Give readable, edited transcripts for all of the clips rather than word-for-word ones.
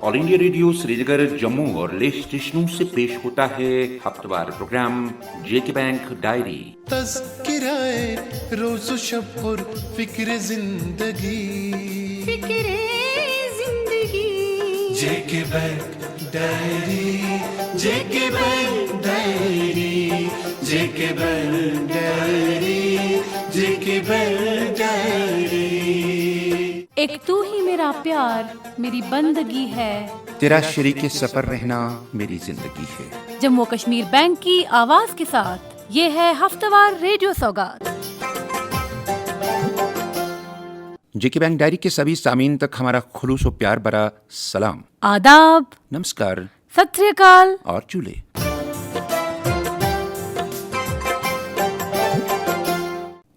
All India radio Srinagar, Jammu और ले स्टेशनों से पेश होता है हफ्तेवार प्रोग्राम जेके बैंक डायरी। तज़किराए रोज़ शब और फिक्र जिंदगी जेके बैंक डायरी, जेके बैंक डायरी, जेके बैंक डायरी, जेके बैंक डायरी। एक तू ही मेरा प्यार मेरी बंदगी है, तेरा शरीके सफर रहना मेरी जिंदगी है। जम्मू कश्मीर बैंक की आवाज के साथ ये है हफ्तेवार रेडियो सौगात। जेके बैंक डायरी के सभी सामीन तक हमारा खुलूस और प्यार भरा सलाम, आदाब, नमस्कार, सत श्री अकाल और चूले।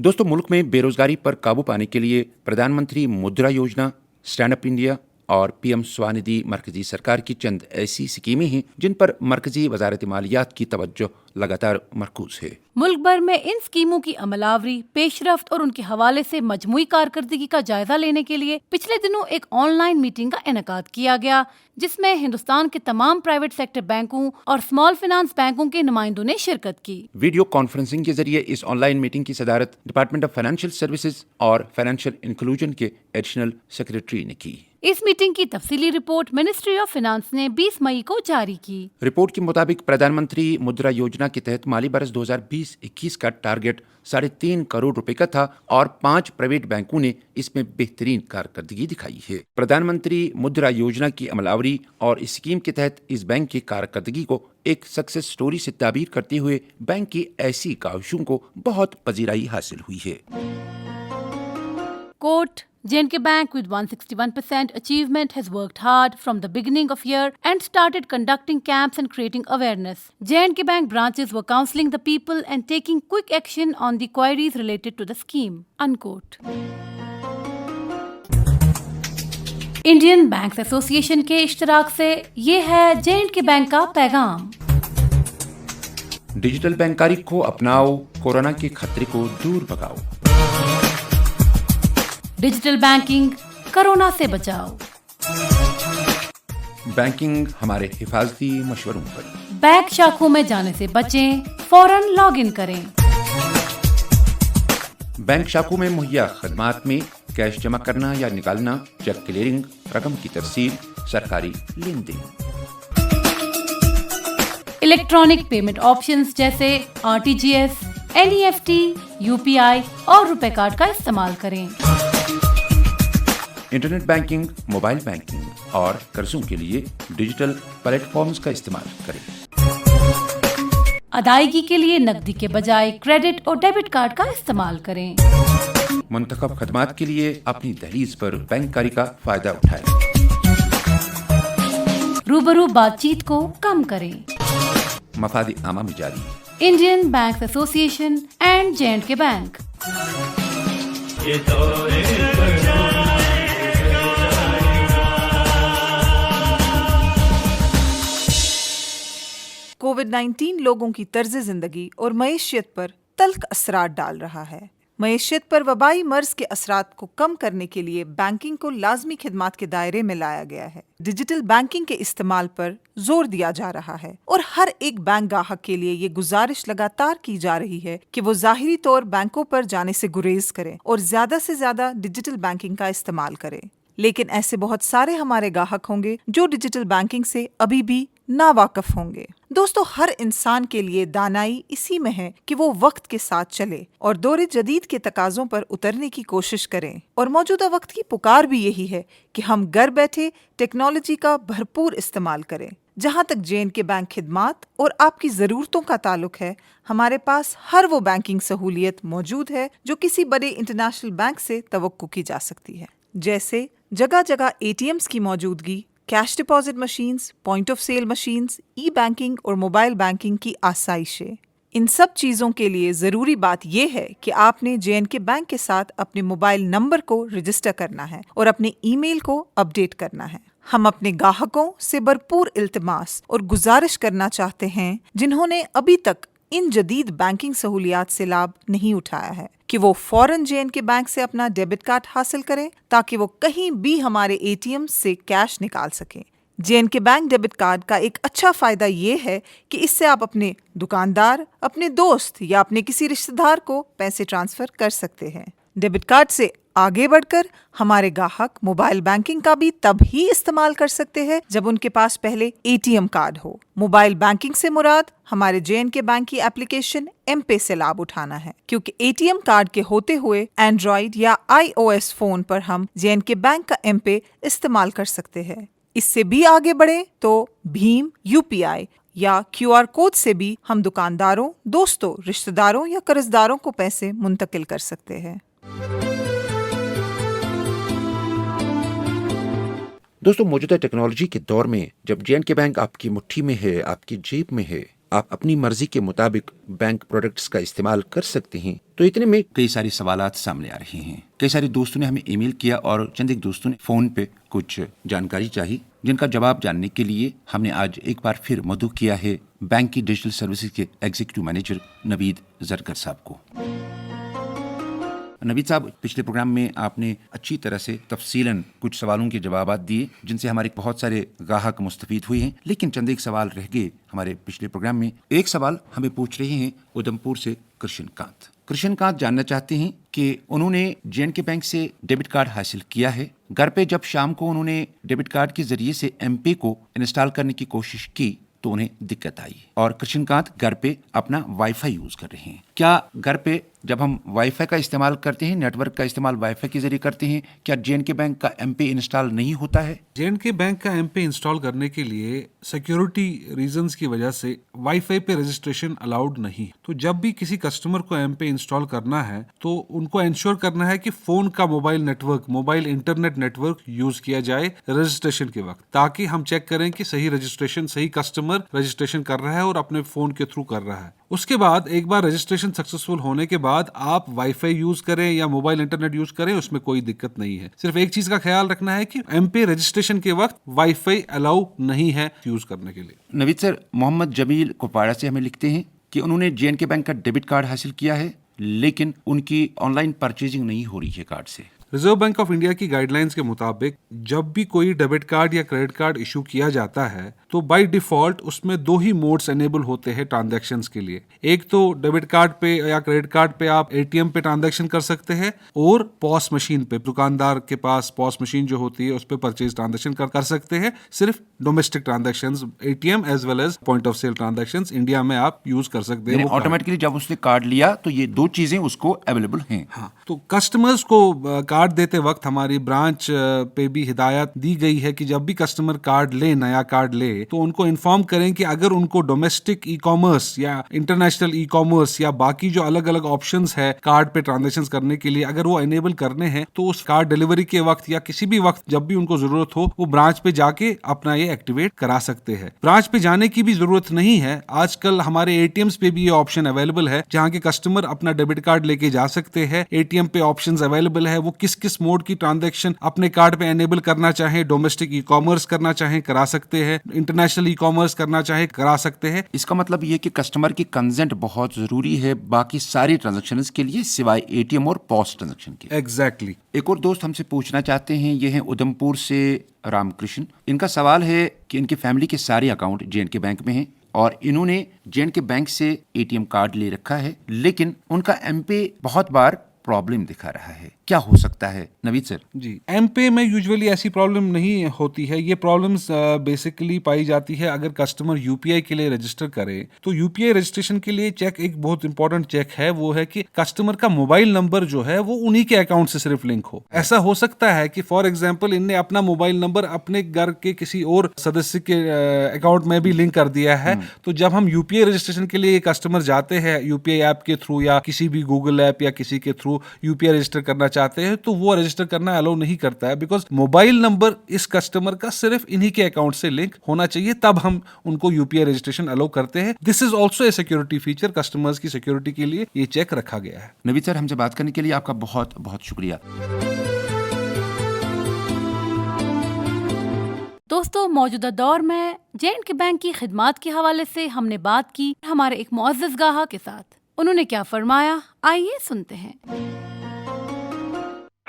दोस्तों, मुल्क में बेरोजगारी पर काबू पाने के लिए प्रधानमंत्री मुद्रा योजना, स्टैंड अप इंडिया और पीएम स्वानिधि मरकजी सरकार की चंद ऐसी स्कीमें हैं जिन पर मरकजी वजारत मालियात की तवज्जो लगातार मरकूज है। मुल्क भर में इन स्कीमों की अमलावरी, पेशरफ्त और उनके हवाले से मजमूई कारकर्दगी का जायजा लेने के लिए पिछले दिनों एक ऑनलाइन मीटिंग का इनेकाद किया गया, जिसमें हिंदुस्तान के तमाम प्राइवेट सेक्टर बैंकों और स्मॉल फाइनेंस बैंकों के नुमाइंदों ने शिरकत की। वीडियो कॉन्फ्रेंसिंग के जरिए इस ऑनलाइन मीटिंग की सदारत डिपार्टमेंट ऑफ फाइनेंशियल सर्विसेज और फाइनेंशियल इंक्लूजन के एडिशनल सेक्रेटरी ने की। इस मीटिंग की तफसीली रिपोर्ट मिनिस्ट्री ऑफ फाइनेंस ने 20 मई को जारी की। रिपोर्ट के मुताबिक प्रधानमंत्री मुद्रा योजना के तहत माली बरस 2020-21 का टारगेट 3.5 करोड़ रुपए का था और 5 प्राइवेट बैंकों ने इसमें बेहतरीन कारकर्दगी दिखाई है। प्रधानमंत्री मुद्रा योजना की अमलावरी और इस स्कीम के तहत इस बैंक की कारकर्दगी को एक सक्सेस स्टोरी से ताबीर करते हुए बैंक की ऐसी काविशों को बहुत पजीराई हासिल हुई है। Quote, J&K Bank with 161% achievement has worked hard from the beginning of year and started conducting camps and creating awareness. J&K Bank branches were counseling the people and taking quick action on the queries related to the scheme. Unquote. Indian banks association के इश्तराक से ये है J&K bank का पैगाम। Digital बैंकारी को अपनाओ, corona के खतरे को दूर भगाओ। डिजिटल बैंकिंग, कोरोना से बचाओ। बैंकिंग हमारे हिफाजती मशवरों पर। बैंक शाखों में जाने से बचें, फौरन लॉग इन करें। बैंक शाखों में मुहैया खदमात में कैश जमा करना या निकालना, चेक क्लियरिंग, रकम की तरसील, सरकारी लेन देन। इलेक्ट्रॉनिक पेमेंट ऑप्शंस जैसे आरटीजीएस, एनईएफटी, यूपीआई और रुपए कार्ड का इस्तेमाल करें। इंटरनेट बैंकिंग, मोबाइल बैंकिंग और कर्जों के लिए डिजिटल प्लेटफॉर्म्स का इस्तेमाल करें। अदायगी के लिए नकदी के बजाय क्रेडिट और डेबिट कार्ड का इस्तेमाल करें। मुंतखब खदमात के लिए अपनी दहलीज पर बैंककारी का फायदा उठाएं। रूबरू बातचीत को कम करें। मफाद आमा में जारी। Indian banks association and J&K bank. कोविड-19 लोगों की तर्ज जिंदगी और मईशियत पर तल्ख असरात डाल रहा है। मईशियत पर वबाई मर्ज के असरात को कम करने के लिए बैंकिंग को लाजमी खिदमात के दायरे में लाया गया है। डिजिटल बैंकिंग के इस्तेमाल पर जोर दिया जा रहा है और हर एक बैंक गाहक के लिए ये गुजारिश लगातार की जा रही है कि वो ज़ाहिरी तौर बैंकों पर जाने से गुरेज करें और ज्यादा से ज्यादा डिजिटल बैंकिंग का इस्तेमाल करें। लेकिन ऐसे बहुत सारे हमारे गाहक होंगे जो डिजिटल बैंकिंग से अभी भी नावाकिफ होंगे। दोस्तों, हर इंसान के लिए दानाई इसी में है कि वो वक्त के साथ चले और दौरे जदीद के तकाजों पर उतरने की कोशिश करें। और मौजूदा वक्त की पुकार भी यही है कि हम घर बैठे टेक्नोलॉजी का भरपूर इस्तेमाल करें। जहाँ तक J&K बैंक खिदमात और आपकी जरूरतों का ताल्लुक है, हमारे पास हर वो बैंकिंग सहूलियत मौजूद है जो किसी बड़े इंटरनेशनल बैंक से तवक्को की जा सकती है, जैसे जगह जगह ATMs की मौजूदगी, cash deposit machines, point of sale machines, e banking और मोबाइल बैंकिंग की आसाइशें। इन सब चीज़ों के लिए ज़रूरी बात यह है कि आपने J&K बैंक के साथ अपने मोबाइल नंबर को रजिस्टर करना है और अपने ईमेल को अपडेट करना है। हम अपने ग्राहकों से भरपूर इल्तिमास और गुजारिश करना चाहते हैं जिन्होंने अभी तक इन जदीद बैंकिंग सहूलियात से लाभ नहीं उठाया है कि वो फौरन J&K बैंक से अपना डेबिट कार्ड हासिल करें ताकि वो कहीं भी हमारे ATM से कैश निकाल सकें। J&K बैंक डेबिट कार्ड का एक अच्छा फायदा ये है कि इससे आप अपने दुकानदार, अपने दोस्त या अपने किसी रिश्तेदार को पैसे ट्रांसफर कर सकते हैं। डेबिट कार्ड से आगे बढ़कर हमारे ग्राहक मोबाइल बैंकिंग का भी तब ही इस्तेमाल कर सकते हैं जब उनके पास पहले ATM कार्ड हो। मोबाइल बैंकिंग से मुराद हमारे J&K बैंक की एप्लीकेशन M-Pay से लाभ उठाना है, क्योंकि ATM कार्ड के होते हुए एंड्रॉइड या iOS फोन पर हम J&K बैंक का M-Pay इस्तेमाल कर सकते हैं। इससे भी आगे बढ़े तो भीम, UPI या QR कोड से भी हम दुकानदारों, दोस्तों, रिश्तेदारों या कर्जदारों को पैसे मुंतकिल कर सकते हैं। दोस्तों, मौजूदा टेक्नोलॉजी के दौर में जब J&K बैंक आपकी मुट्ठी में है, आपकी जेब में है, आप अपनी मर्जी के मुताबिक बैंक प्रोडक्ट्स का इस्तेमाल कर सकते हैं, तो इतने में कई सारे सवालात सामने आ रहे हैं। कई सारे दोस्तों ने हमें ईमेल किया और चंद एक दोस्तों ने फोन पे कुछ जानकारी चाहिए, जिनका जवाब जानने के लिए हमने आज एक बार फिर मदऊ किया है बैंक की डिजिटल सर्विसेज के एग्जीक्यूटिव मैनेजर नवीद जरगर साहब को। नवीद साहब, पिछले प्रोग्राम में आपने अच्छी तरह से तफसीलन कुछ सवालों के जवाब दिए, जिनसे हमारे बहुत सारे ग्राहक मुस्तफीद हुए हैं, लेकिन चंद एक सवाल रह गए हमारे पिछले प्रोग्राम में। एक सवाल हमें पूछ रहे हैं उधमपुर से कृष्णकांत जानना चाहते हैं कि उन्होंने J&K बैंक से डेबिट कार्ड हासिल किया है। घर पे जब शाम को उन्होंने डेबिट कार्ड के जरिए से M-Pay को इंस्टॉल करने की कोशिश की तो उन्हें दिक्कत आई, और कृष्णकांत घर पे अपना वाईफाई यूज कर रहे हैं। क्या घर पे जब हम वाईफाई का इस्तेमाल करते हैं, नेटवर्क का इस्तेमाल वाईफाई के जरिए करते हैं, क्या J&K बैंक का M-Pay इंस्टॉल नहीं होता है? J&K बैंक का M-Pay इंस्टॉल करने के लिए सिक्योरिटी रीजंस की वजह से वाईफाई पे रजिस्ट्रेशन अलाउड नहीं। तो जब भी किसी कस्टमर को M-Pay इंस्टॉल करना है तो उनको इंश्योर करना है कि फोन का मोबाइल इंटरनेट नेटवर्क यूज किया जाए रजिस्ट्रेशन के वक्त, ताकि हम चेक करें कि सही रजिस्ट्रेशन, सही कस्टमर रजिस्ट्रेशन कर रहा है और अपने फोन के थ्रू कर रहा है। उसके बाद एक बार रजिस्ट्रेशन सक्सेसफुल होने के बाद आप वाईफाई यूज करें या मोबाइल इंटरनेट यूज करें, उसमें कोई दिक्कत नहीं है। सिर्फ एक चीज का ख्याल रखना है कि M-Pay रजिस्ट्रेशन के वक्त वाईफाई अलाउ नहीं है यूज करने के लिए। नवीद सर, मोहम्मद जमील कुपवाड़ा से हमें लिखते हैं कि उन्होंने J&K बैंक का डेबिट कार्ड हासिल किया है, लेकिन उनकी ऑनलाइन परचेजिंग नहीं हो रही है कार्ड से। रिजर्व बैंक ऑफ इंडिया की गाइडलाइंस के मुताबिक जब भी कोई डेबिट कार्ड या क्रेडिट कार्ड इशू किया जाता है तो बाय डिफॉल्ट उसमें दो ही मोड्स एनेबल होते हैं ट्रांजैक्शंस के लिए। एक तो डेबिट कार्ड पे या क्रेडिट कार्ड पे आप ATM पे ट्रांजैक्शन कर सकते हैं, और पॉस मशीन पे, दुकानदार के पास पॉस मशीन जो होती है उस पे परचेज ट्रांजैक्शन कर सकते हैं। सिर्फ domestic transactions, ATM as well as point of sale transactions India में आप यूज कर सकते हैं। ऑटोमेटिकली जब उसने कार्ड लिया तो ये दो चीजें उसको अवेलेबल हैं। हाँ, तो कस्टमर्स को कार्ड देते वक्त हमारी ब्रांच पे भी हिदायत दी गई है कि जब भी कस्टमर कार्ड ले, नया कार्ड ले, तो उनको इन्फॉर्म करें कि अगर उनको डोमेस्टिक ई-कॉमर्स या इंटरनेशनल ई-कॉमर्स या बाकी जो अलग अलग ऑप्शंस है कार्ड पे ट्रांजैक्शंस करने के लिए, अगर वो एनेबल करने हैं तो उस कार्ड डिलीवरी के वक्त या किसी भी वक्त जब भी उनको जरूरत हो वो ब्रांच पे जाके अपना ये एक्टिवेट करा सकते हैं। ब्रांच पे जाने की भी जरूरत नहीं है, आजकल हमारे ATMs पे भी ये ऑप्शन अवेलेबल है जहाँ के कस्टमर अपना डेबिट कार्ड लेके जा सकते हैं। ATM पे ऑप्शंस अवेलेबल है, वो किस किस मोड की ट्रांजैक्शन अपने कार्ड पे एनेबल करना चाहे, डोमेस्टिक ई-कॉमर्स करना चाहे करा सकते हैं, इंटरनेशनल ई-कॉमर्स करना चाहे करा सकते हैं। इसका मतलब ये कि कस्टमर की कंसेंट बहुत जरूरी है बाकी सारी ट्रांजैक्शंस के लिए, सिवाय ATM और पॉस ट्रांजैक्शन के। एग्जैक्टली। एक और दोस्त हमसे पूछना चाहते हैं, ये हैं उधमपुर से रामकृष्ण। इनका सवाल है कि इनकी फैमिली के सारे अकाउंट J&K बैंक में हैं और इन्होंने J&K बैंक से ATM कार्ड ले रखा है, लेकिन उनका M-Pay बहुत बार प्रॉब्लम दिखा रहा है। क्या हो सकता है नवीद सर? जी, M-Pay में यूजुअली ऐसी प्रॉब्लम नहीं होती है। ये प्रॉब्लम्स बेसिकली पाई जाती है अगर कस्टमर UPI के लिए रजिस्टर करे। तो UPI रजिस्ट्रेशन के लिए चेक, एक बहुत इंपॉर्टेंट चेक है, वो है कि कस्टमर का मोबाइल नंबर जो है वो उन्हीं के अकाउंट से सिर्फ लिंक हो। ऐसा हो सकता है कि फॉर एग्जाम्पल इनने अपना मोबाइल नंबर अपने घर के किसी और सदस्य के अकाउंट में भी लिंक कर दिया है। तो जब हम UPI रजिस्ट्रेशन के लिए कस्टमर जाते हैं UPI ऐप के थ्रू या किसी भी गूगल ऐप या किसी के थ्रू UPI रजिस्टर करना चाहते हैं, तो वो रजिस्टर करना अलाउ नहीं करता है, बिकॉज मोबाइल नंबर इस कस्टमर का सिर्फ इन्हीं के अकाउंट से लिंक होना चाहिए, तब हम उनको UPI रजिस्ट्रेशन अलाउ करते हैं। This is also a security feature, customers की सिक्योरिटी के लिए ये चेक रखा गया है। नवीद सर, हमसे बात करने के लिए आपका बहुत बहुत शुक्रिया। दोस्तों, मौजूदा दौर में J&K बैंक की खिदमात के हवाले से हमने बात की हमारे एक मुअज़्ज़ज़ गाहक के साथ। उन्होंने क्या फरमाया, आइए सुनते हैं।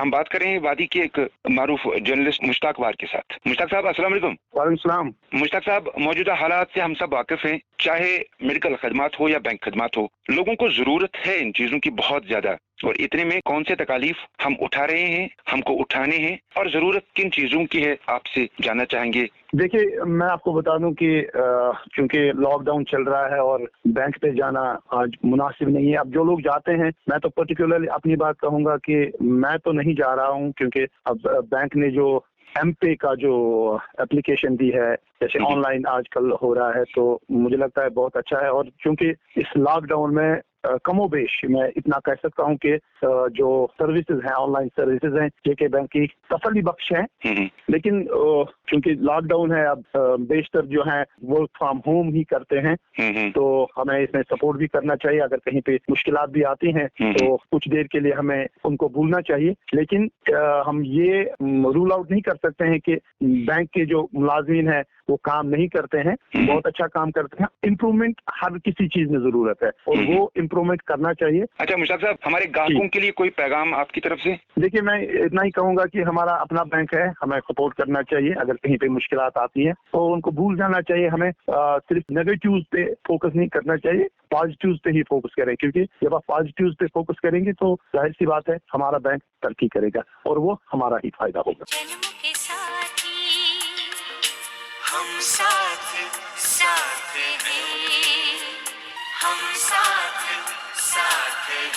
हम बात करें वादी के एक मारूफ जर्नलिस्ट मुश्ताक वार के साथ। मुश्ताक साहब अस्सलाम वालेकुम। वालेकुम सलाम। मुश्ताक साहब, मौजूदा हालात से हम सब वाकिफ हैं, चाहे मेडिकल खदमात हो या बैंक खदमात हो, लोगों को जरूरत है इन चीजों की बहुत ज्यादा। और इतने में कौन से तकालीफ हम उठा रहे हैं, हमको उठाने हैं, और जरूरत किन चीजों की है, आपसे जानना चाहेंगे। देखिए, मैं आपको बता दूं कि चूंकि लॉकडाउन चल रहा है और बैंक पे जाना आज मुनासिब नहीं है। अब जो लोग जाते हैं, मैं तो पर्टिकुलरली अपनी बात कहूंगा कि मैं तो नहीं जा रहा हूं, क्योंकि अब बैंक ने जो एमपे का जो एप्लीकेशन दी है, जैसे ऑनलाइन आजकल हो रहा है, तो मुझे लगता है बहुत अच्छा है। और चूंकि इस लॉकडाउन में कमोबेश मैं इतना कह सकता हूं कि जो सर्विसेज हैं, ऑनलाइन सर्विसेज हैं, जेके बैंक की तसल्ली बख्श हैं। लेकिन क्योंकि लॉकडाउन है, अब बेशतर जो है वर्क फ्रॉम होम ही करते हैं, तो हमें इसमें सपोर्ट भी करना चाहिए। अगर कहीं पे मुश्किलात भी आती हैं तो कुछ देर के लिए हमें उनको भूलना चाहिए। लेकिन हम ये रूल आउट नहीं कर सकते हैं कि बैंक के जो मुलाजिमीन हैं वो काम नहीं करते हैं, बहुत अच्छा काम करते हैं। इम्प्रूवमेंट हर किसी चीज में जरूरत है और वो इम्प्रूवमेंट करना चाहिए। अच्छा मुश्ताक साहब, हमारे ग्राहकों के लिए कोई पैगाम आपकी तरफ से? देखिए, मैं इतना ही कहूंगा कि हमारा अपना बैंक है, हमें सपोर्ट करना चाहिए। अगर कहीं पे मुश्किलात आती हैं तो उनको भूल जाना चाहिए। हमें सिर्फ नेगेटिव पे फोकस नहीं करना चाहिए, पॉजिटिव पे ही फोकस करें, क्योंकि जब आप पॉजिटिव पे फोकस करेंगे तो जाहिर सी बात है हमारा बैंक तरक्की करेगा और वो हमारा ही फायदा होगा। हम साथ साथ हैं, हम साथ साथ हैं।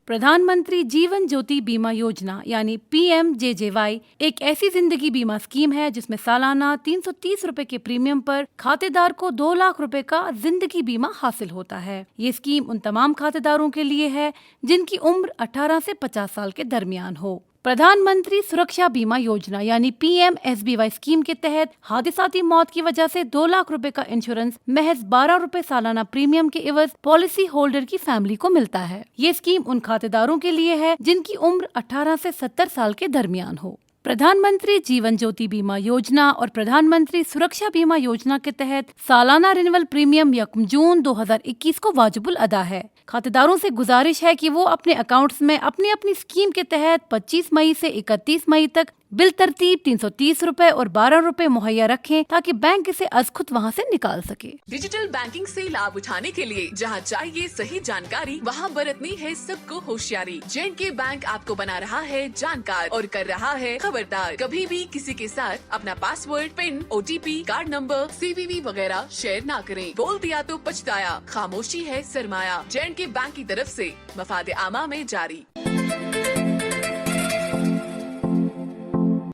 प्रधानमंत्री जीवन ज्योति बीमा योजना यानी PMJJY एक ऐसी जिंदगी बीमा स्कीम है जिसमें सालाना 330 रुपए के प्रीमियम पर खातेदार को 2 लाख रुपए का जिंदगी बीमा हासिल होता है। ये स्कीम उन तमाम खातेदारों के लिए है जिनकी उम्र 18 से 50 साल के दरमियान हो। प्रधानमंत्री सुरक्षा बीमा योजना यानी PMSBY स्कीम के तहत हादसाती मौत की वजह से 2 लाख रुपए का इंश्योरेंस महज 12 रुपए सालाना प्रीमियम के एवज पॉलिसी होल्डर की फैमिली को मिलता है। ये स्कीम उन खातेदारों के लिए है जिनकी उम्र 18 से 70 साल के दरमियान हो। प्रधानमंत्री जीवन ज्योति बीमा योजना और प्रधानमंत्री सुरक्षा बीमा योजना के तहत सालाना रिन्यूअल प्रीमियम यकम जून 2021 को वाजिबुल अदा है। खातेदारों से गुजारिश है कि वो अपने अकाउंट्स में अपनी अपनी स्कीम के तहत 25 मई से 31 मई तक बिल तरतीब 330 रुपए और 12 रुपए मुहैया रखें ताकि बैंक इसे अज़खुद वहाँ से निकाल सके। डिजिटल बैंकिंग से लाभ उठाने के लिए जहां चाहिए सही जानकारी, वहां बरतनी है सबको होशियारी। J&K बैंक आपको बना रहा है जानकार और कर रहा है खबरदार। कभी भी किसी के साथ अपना password, pin, OTP, card number, CVV वगैरह शेयर ना करें। बोल दिया तो पछताया, खामोशी है सरमाया। J&K बैंक की तरफ से मफाद आमा में जारी।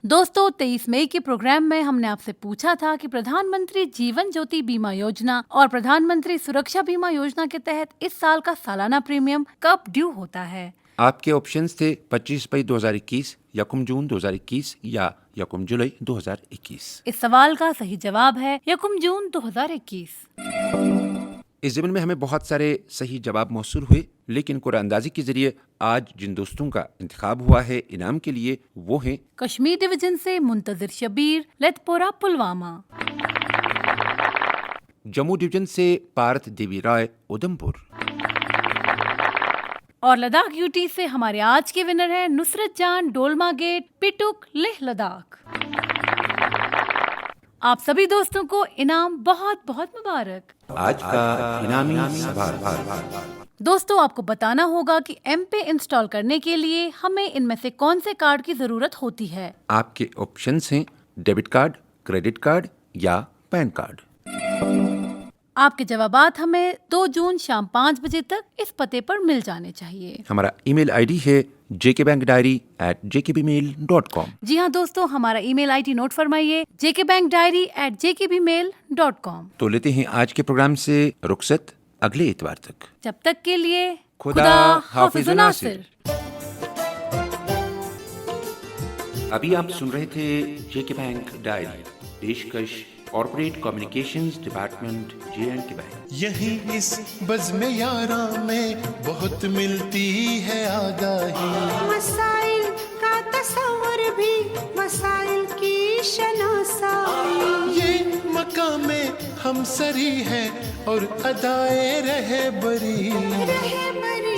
दोस्तों, 23 मई के प्रोग्राम में हमने आपसे पूछा था कि प्रधानमंत्री जीवन ज्योति बीमा योजना और प्रधानमंत्री सुरक्षा बीमा योजना के तहत इस साल का सालाना प्रीमियम कब ड्यू होता है। आपके ऑप्शंस थे 25 मई 2021, यकम जून 2021 या यकम जुलाई 2021। इस सवाल का सही जवाब है यकम जून 2021। इस ज़मीन में हमें बहुत सारे सही जवाब मौसूल हुए, लेकिन कुरानंदाजी के जरिए आज जिन दोस्तों का इंतखाब हुआ है इनाम के लिए वो हैं कश्मीर डिवीजन से मुंतजिर शबीर, लेथपोरा पुलवामा। जम्मू डिवीजन से पार्थ देवी राय, उधमपुर। और लद्दाख यूटी से हमारे आज के विनर हैं नुसरत जान, डोलमा गेट, पिटुक, लेह लद्दाख। आप सभी दोस्तों को इनाम बहुत बहुत मुबारक। आज का इनामी सवाल। दोस्तों, आपको बताना होगा कि एमपे इंस्टॉल करने के लिए हमें इनमें से कौन से कार्ड की जरूरत होती है। आपके ऑप्शंस हैं डेबिट कार्ड, क्रेडिट कार्ड या पैन कार्ड। आपके जवाबात हमें 2 जून शाम 5 बजे तक इस पते पर मिल जाने चाहिए। हमारा ईमेल आईडी है jkbankdiary@jkbmail.com। जी हाँ दोस्तों, हमारा ईमेल आईडी नोट फरमाइए jkbankdiary@jkbmail.com। तो लेते हैं आज के प्रोग्राम से रुखसत, अगले इतवार तक। जब तक के लिए खुदा हाफिज़ नासिर। अभी आप सुन रहे थे जेके बैंक डायरी, पेशकश corporate communications department, J&K bank. यही इस बज़्म यारा में बहुत मिलती है आगाही। मसाइल का तस्वर भी मसाइल की शनासाई। ये मकामे हमसरी है और अदाए रहे बरी।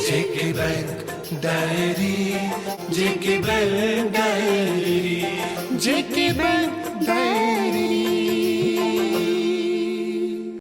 जेके बैंक डायरी, जेके बैंक डायरी, जेके बैंक डायरी।